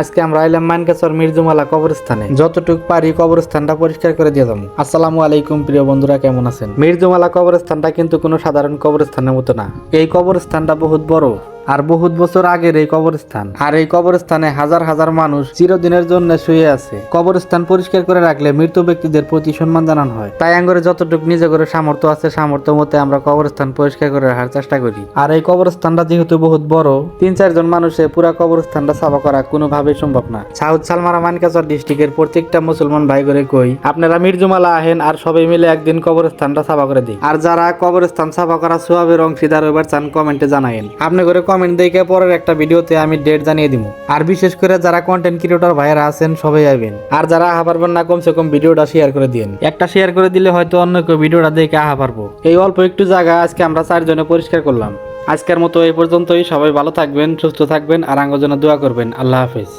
আজকে আমরা আইলাম মানকাচর মির্জুমালা কবরস্থানে। যতটুকু পারি কবরস্থানটা পরিষ্কার করে দিয়ে যাবো। আসসালামু আলাইকুম প্রিয় বন্ধুরা, কেমন আছেন? মির্জুমালা কবরস্থানটা কিন্তু কোনো সাধারণ কবরস্থানের মতো না। এই কবরস্থানটা বহুত বড় আর বহুত বছর আগের এই কবরস্থান। আর এই কবরস্থানে হাজার হাজার মানুষ চিরদিনের জন্য শুয়ে আছে। কবরস্থান পরিষ্কার করে রাখলে মৃত ব্যক্তিদের প্রতি সম্মান জানানো হয়। তাই আঙ্গরে যতটুকু নিজে করে সামর্থ্য আছে, সামর্থ্য মতে আমরা কবরস্থান পরিষ্কার করে রাখার চেষ্টা করি। আর এই কবরস্থানটা যেহেতু বহুত বড়, ৩-৪ জন মানুষে পুরা কবরস্থানটা সাফা করা কোনোভাবেই সম্ভব না। সাউথ সালমারা মানকাচর ডিস্ট্রিক্টের প্রত্যেকটা মুসলমান ভাই করে কই, আপনারা মির্জুমালা আহেন আর সবাই মিলে একদিন কবরস্থানটা সাফা করে দিই। আর যারা কবরস্থান সাফা করা সোয়াবের অংশীদার এবার চান কমেন্টে জানাইন। আপনি করে কমেন্ট দেখে পরের একটা ভিডিওতে আমি ডেট জানিয়ে দিব। আর বিশেষ করে যারা কন্টেন্ট ক্রিয়েটর ভাইয়েরা আছেন সবাই আইবেন। আর যারা আহা পারবেন না, কমসে কম ভিডিওটা শেয়ার করে দিন। একটা শেয়ার করে দিলে হয়তো অন্য কেউ ভিডিওটা দেখে আহা পারবো। এই অল্প একটু জায়গা আজকে আমরা 4 জনে পরিষ্কার করলাম। আজকের মতো এই পর্যন্তই। সবাই ভালো থাকবেন, সুস্থ থাকবেন আর আঙ্গর জন্য দোয়া করবেন। আল্লাহ হাফেজ।